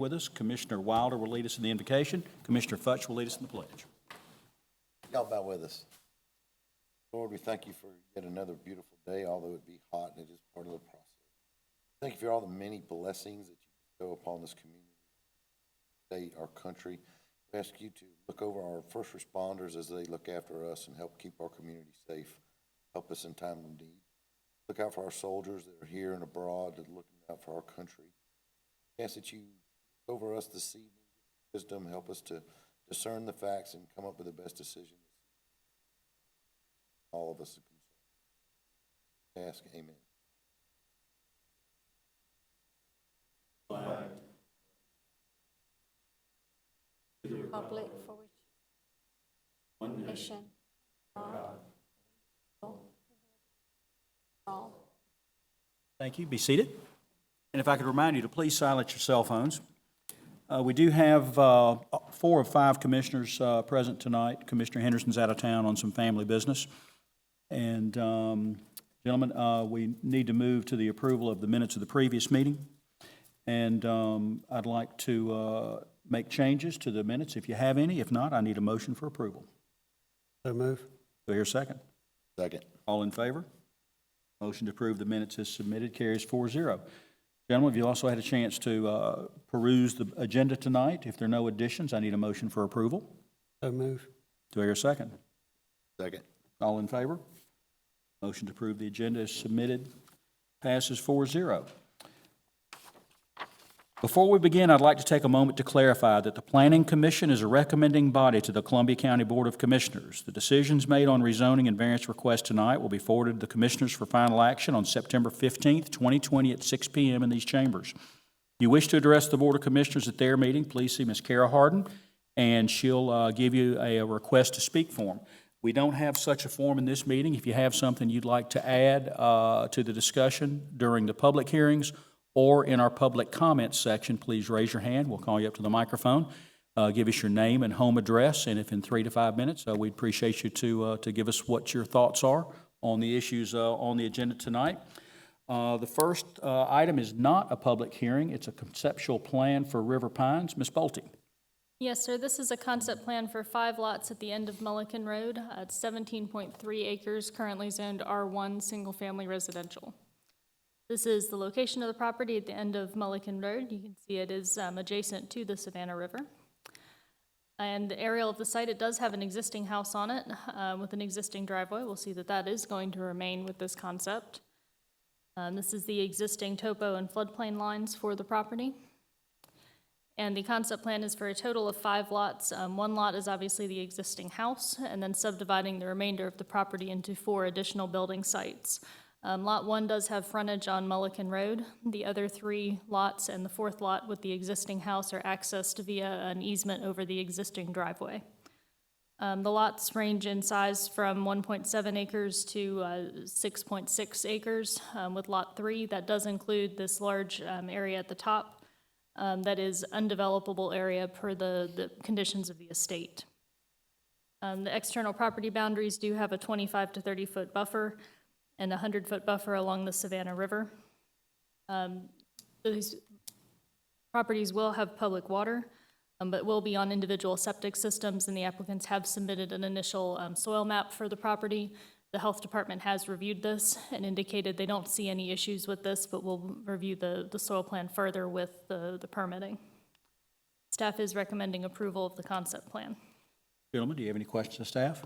with us. Commissioner Wilder will lead us in the invocation. Commissioner Futch will lead us in the pledge. Y'all bow with us. Lord, we thank you for yet another beautiful day, although it be hot, and it is part of the process. Thank you for all the many blessings that you bestow upon this community, state, our country. We ask you to look over our first responders as they look after us and help keep our community safe. Help us in time of need. Look out for our soldiers that are here and abroad, that are looking out for our country. We ask that you look over us this evening, wisdom, help us to discern the facts and come up with the best decision. All of us are concerned. Ask, amen. Republic for which one nation, all. Thank you. Be seated. And if I could remind you to please silence your cell phones. We do have 4 of 5 commissioners present tonight. Commissioner Henderson's out of town on some family business. And gentlemen, we need to move to the approval of the minutes of the previous meeting. And I'd like to make changes to the minutes if you have any. If not, I need a motion for approval. So move. Do I hear a second? Second. All in favor? Motion to approve the minutes is submitted, carries 4-0. Gentlemen, you also had a chance to peruse the agenda tonight. If there are no additions, I need a motion for approval. So move. Do I hear a second? Second. All in favor? Motion to approve the agenda is submitted, passes 4-0. Before we begin, I'd like to take a moment to clarify that the Planning Commission is a recommending body to the Columbia County Board of Commissioners. The decisions made on rezoning and variance requests tonight will be forwarded to the Commissioners for final action on September 15th, 2020 at 6 p.m. in these chambers. If you wish to address the Board of Commissioners at their meeting, please see Ms. Kara Harden, and she'll give you a request to speak form. We don't have such a form in this meeting. If you have something you'd like to add to the discussion during the public hearings or in our public comments section, please raise your hand. We'll call you up to the microphone. Give us your name and home address, and if in 3 to 5 minutes, we'd appreciate you to give us what your thoughts are on the issues on the agenda tonight. The first item is not a public hearing. It's a conceptual plan for River Pines. Ms. Bolte. Yes, sir. This is a concept plan for 5 lots at the end of Mulliken Road. It's 17.3 acres, currently zoned R1 single-family residential. This is the location of the property at the end of Mulliken Road. You can see it is adjacent to the Savannah River. And the aerial of the site, it does have an existing house on it with an existing driveway. We'll see that that is going to remain with this concept. This is the existing topo and floodplain lines for the property. And the concept plan is for a total of 5 lots. 1 lot is obviously the existing house, and then subdividing the remainder of the property into 4 additional building sites. Lot 1 does have frontage on Mulliken Road. The other 3 lots and the 4th lot with the existing house are accessed via an easement over the existing driveway. The lots range in size from 1.7 acres to 6.6 acres. With Lot 3, that does include this large area at the top that is undevelopable area per the conditions of the estate. The external property boundaries do have a 25 to 30 foot buffer and a 100-foot buffer along the Savannah River. These properties will have public water, but will be on individual septic systems, and the applicants have submitted an initial soil map for the property. The health department has reviewed this and indicated they don't see any issues with this, but will review the soil plan further with the permitting. Staff is recommending approval of the concept plan. Gentlemen, do you have any questions of staff?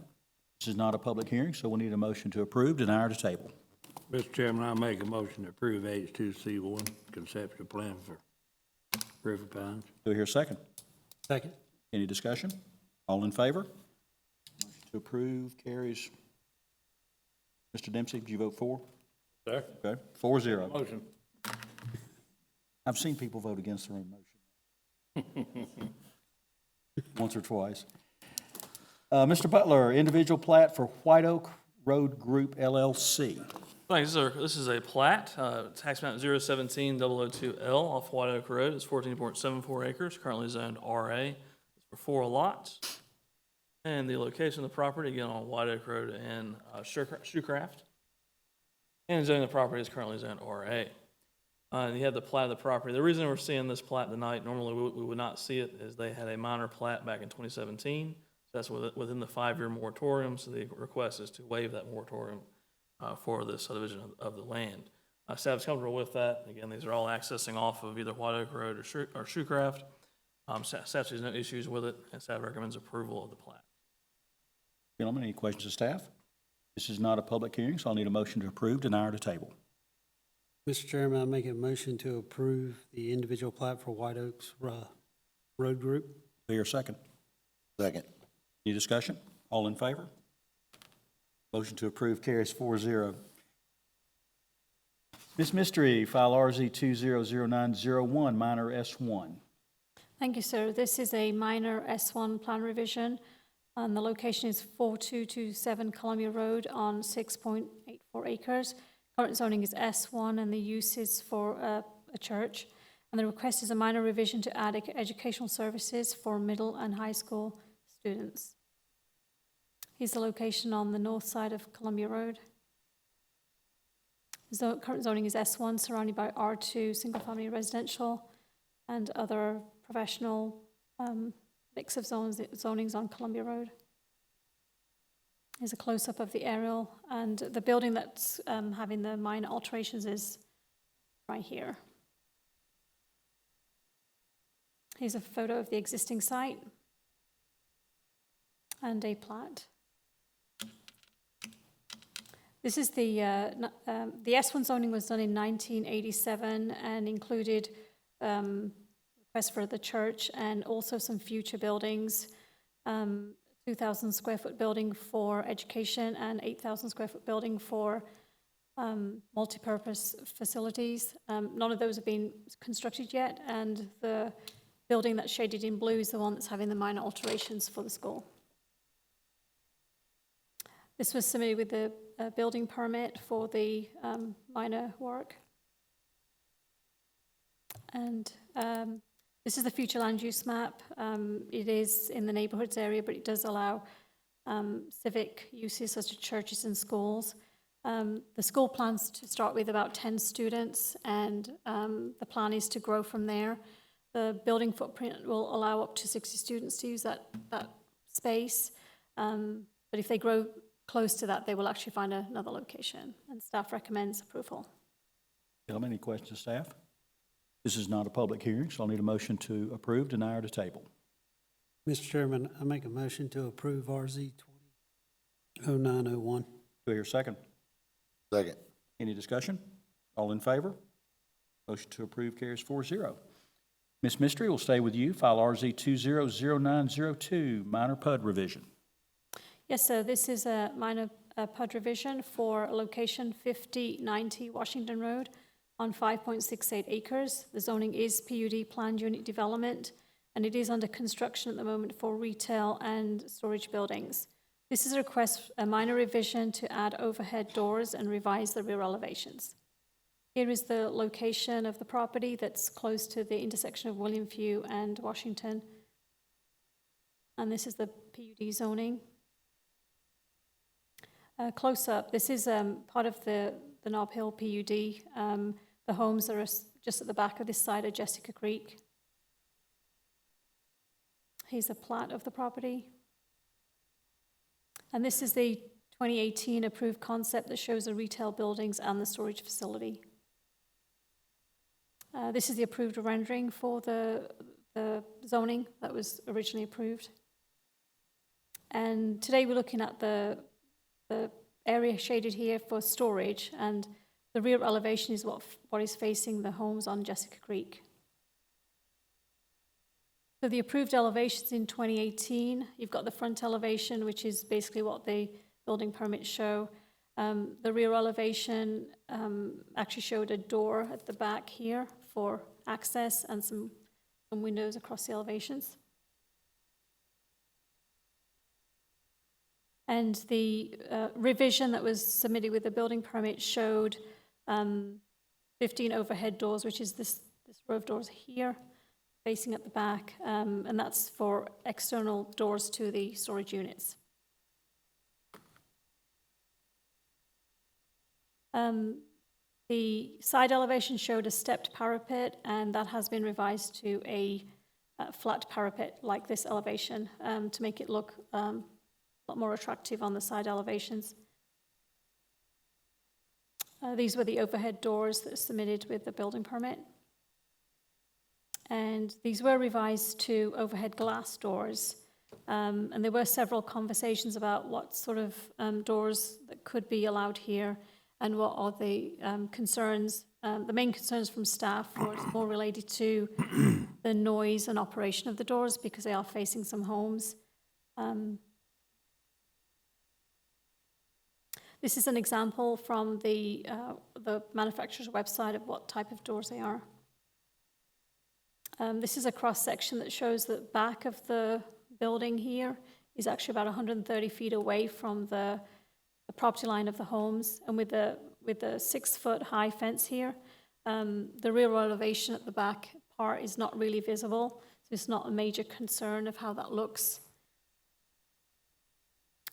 This is not a public hearing, so we'll need a motion to approve, deny, or to table. Mr. Chairman, I make a motion to approve H2C1 conceptual plan for River Pines. Do I hear a second? Second. Any discussion? All in favor? Motion to approve carries. Mr. Dempsey, did you vote for? Sir. Okay, 4-0. Motion. I've seen people vote against their own motion. Once or twice. Mr. Butler, individual plat for White Oak Road Group LLC. Thanks, sir. This is a plat, tax map 017002L off White Oak Road. It's 14.74 acres, currently zoned RA. It's for 4 lots. And the location of the property, again, on White Oak Road and Shoecraft. And zoning the property is currently zoned RA. And you have the plat of the property. The reason we're seeing this plat tonight, normally we would not see it, is they had a minor plat back in 2017. So that's within the 5-year moratorium, so the request is to waive that moratorium for the subdivision of the land. Staff's comfortable with that. Again, these are all accessing off of either White Oak Road or Shoecraft. Staff sees no issues with it, and staff recommends approval of the plat. Gentlemen, any questions of staff? This is not a public hearing, so I'll need a motion to approve, deny, or to table. Mr. Chairman, I make a motion to approve the individual plat for White Oaks Road Group. Do I hear a second? Second. Any discussion? All in favor? Motion to approve carries 4-0. Ms. Mystery, file RZ 200901, minor S1. Thank you, sir. This is a minor S1 plan revision, and the location is 4227 Columbia Road on 6.84 acres. Current zoning is S1, and the use is for a church. And the request is a minor revision to add educational services for middle and high school students. Here's the location on the north side of Columbia Road. Current zoning is S1, surrounded by R2 single-family residential and other professional mix of zonings on Columbia Road. Here's a close-up of the aerial, and the building that's having the minor alterations is right here. Here's a photo of the existing site and a plat. This is the S1 zoning was done in 1987 and included requests for the church and also some future buildings, 2,000 square foot building for education and 8,000 square foot building for multi-purpose facilities. None of those have been constructed yet, and the building that's shaded in blue is the one that's having the minor alterations for the school. This was submitted with the building permit for the minor work. And this is the future land use map. It is in the neighborhoods area, but it does allow civic uses such as churches and schools. The school plans to start with about 10 students, and the plan is to grow from there. The building footprint will allow up to 60 students to use that space. But if they grow close to that, they will actually find another location, and staff recommends approval. Gentlemen, any questions of staff? This is not a public hearing, so I'll need a motion to approve, deny, or to table. Mr. Chairman, I make a motion to approve RZ 200901. Do I hear a second? Second. Any discussion? All in favor? Motion to approve carries 4-0. Ms. Mystery, will stay with you. File RZ 200902, minor PUD revision. Yes, sir. This is a minor PUD revision for location 5090 Washington Road on 5.68 acres. The zoning is PUD planned unit development, and it is under construction at the moment for retail and storage buildings. This is a request, a minor revision to add overhead doors and revise the rear elevations. Here is the location of the property that's close to the intersection of William Few and Washington. And this is the PUD zoning. Close up, this is part of the Nob Hill PUD. The homes that are just at the back of this side are Jessica Creek. Here's a plat of the property. And this is the 2018 approved concept that shows the retail buildings and the storage facility. This is the approved rendering for the zoning that was originally approved. And today we're looking at the area shaded here for storage, and the rear elevation is what is facing the homes on Jessica Creek. So the approved elevations in 2018, you've got the front elevation, which is basically what the building permits show. The rear elevation actually showed a door at the back here for access and some windows across the elevations. And the revision that was submitted with the building permit showed 15 overhead doors, which is this row of doors here, facing at the back, and that's for external doors to the storage units. The The side elevation showed a stepped parapet, and that has been revised to a flat parapet like this elevation to make it look a lot more attractive on the side elevations. These were the overhead doors that are submitted with the building permit. And these were revised to overhead glass doors. And there were several conversations about what sort of doors that could be allowed here and what are the concerns. The main concerns from staff was more related to the noise and operation of the doors because they are facing some homes. This is an example from the manufacturer's website of what type of doors they are. This is a cross-section that shows that back of the building here is actually about 130 feet away from the property line of the homes. And with the 6-foot high fence here, the rear elevation at the back part is not really visible. So it's not a major concern of how that looks.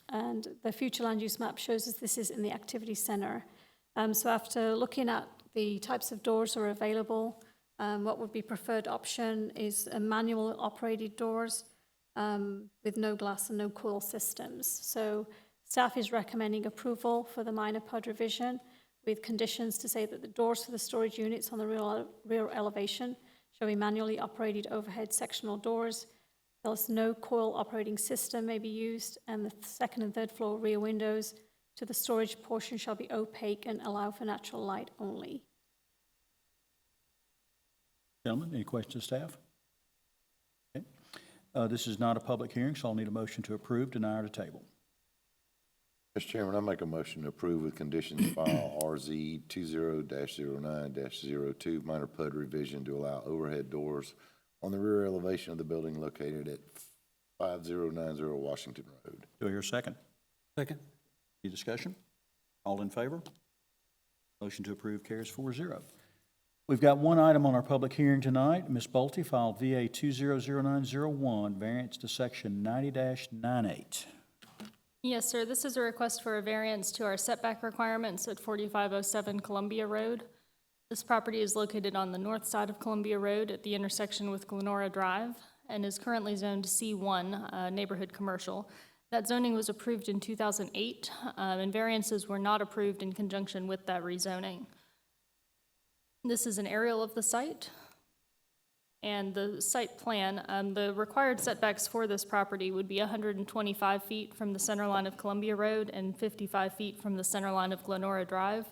And the future land use map shows us this is in the activity center. So after looking at the types of doors that are available, what would be preferred option is a manual operated doors with no glass and no coil systems. So staff is recommending approval for the minor PUD revision with conditions to say that the doors for the storage units on the rear elevation shall be manually operated overhead sectional doors. Thus, no coil operating system may be used, and the second and third floor rear windows to the storage portion shall be opaque and allow for natural light only. Gentlemen, any questions of staff? Okay. This is not a public hearing, so I'll need a motion to approve, deny, or to table. Mr. Chairman, I make a motion to approve with conditions file RZ 20-09-02, minor PUD revision to allow overhead doors on the rear elevation of the building located at 5090 Washington Road. Do I hear a second? Second. Any discussion? All in favor? Motion to approve carries 4-0. We've got one item on our public hearing tonight. Ms. Bolte filed VA 200901, variance to section 90-98. Yes, sir. This is a request for a variance to our setback requirements at 4507 Columbia Road. This property is located on the north side of Columbia Road at the intersection with Glenora Drive and is currently zoned C1, neighborhood commercial. That zoning was approved in 2008, and variances were not approved in conjunction with that rezoning. This is an aerial of the site. And the site plan, the required setbacks for this property would be 125 feet from the center line of Columbia Road and 55 feet from the center line of Glenora Drive.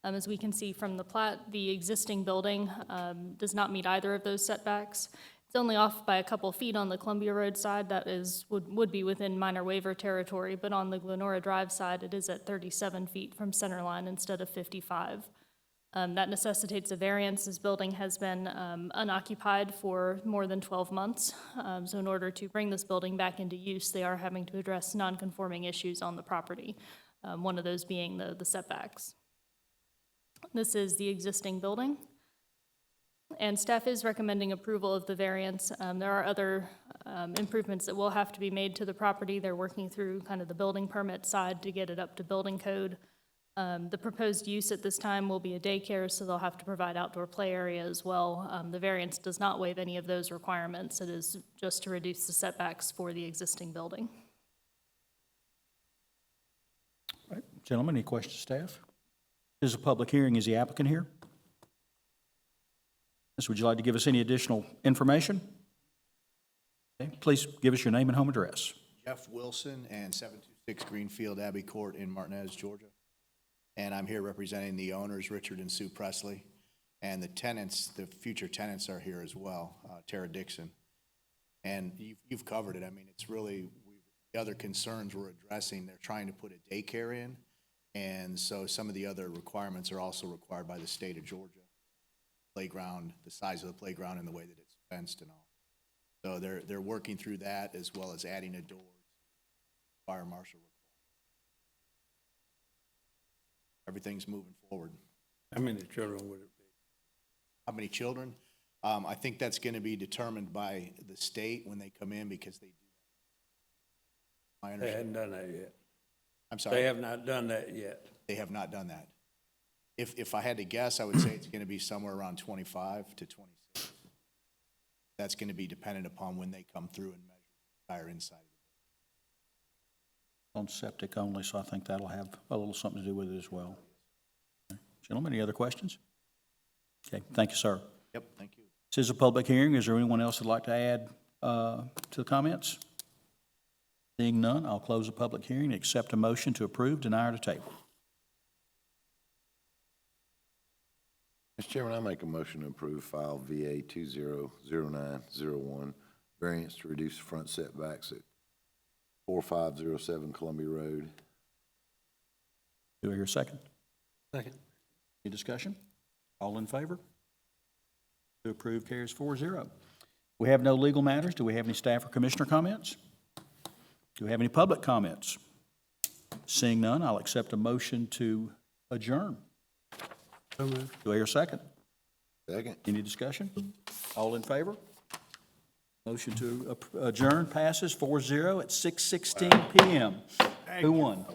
As we can see from the plat, the existing building does not meet either of those setbacks. It's only off by a couple feet on the Columbia Road side. That would be within minor waiver territory, but on the Glenora Drive side, it is at 37 feet from center line instead of 55. That necessitates a variance. This building has been unoccupied for more than 12 months. So in order to bring this building back into use, they are having to address non-conforming issues on the property, one of those being the setbacks. This is the existing building. And staff is recommending approval of the variance. There are other improvements that will have to be made to the property. They're working through kind of the building permit side to get it up to building code. The proposed use at this time will be a daycare, so they'll have to provide outdoor play area as well. The variance does not waive any of those requirements. It is just to reduce the setbacks for the existing building. All right. Gentlemen, any questions, staff? This is a public hearing. Is the applicant here? Yes, would you like to give us any additional information? Okay. Please give us your name and home address. Jeff Wilson and 726 Greenfield Abbey Court in Martinez, Georgia. And I'm here representing the owners, Richard and Sue Presley, and the tenants, the future tenants are here as well, Tara Dixon. And you've covered it. I mean, it's really, the other concerns we're addressing, they're trying to put a daycare in, and so some of the other requirements are also required by the state of Georgia. Playground, the size of the playground and the way that it's fenced and all. So they're working through that as well as adding a door, fire marshal. Everything's moving forward. How many children would it be? How many children? I think that's going to be determined by the state when they come in because they do that. My They understanding. hadn't done that yet. I'm sorry. They have not done that yet. They have not done that. If I had to guess, I would say it's gonna be somewhere around 25 to 26. That's gonna be dependent upon when they come through and measure the entire inside. On septic only, so I think that'll have a little something to do with it as well. Gentlemen, any other questions? Okay, thank you, sir. Yep, thank you. This is a public hearing. Is there anyone else that'd like to add to the comments? Seeing none, I'll close the public hearing and accept a motion to approve, deny, or to table. Mr. Chairman, I make a motion to approve file VA 200901, variance to reduce front setbacks at 4507 Columbia Road. Do I hear a second? Second. Any discussion? All in favor? To approve carries 4-0. We have no legal matters. Do we have any staff or commissioner comments? Do we have any public comments? Seeing none, I'll accept a motion to adjourn. So moved. Do I hear a second? Second. Any discussion? All in favor? Motion to adjourn passes 4-0 at 6:16 PM. Who won?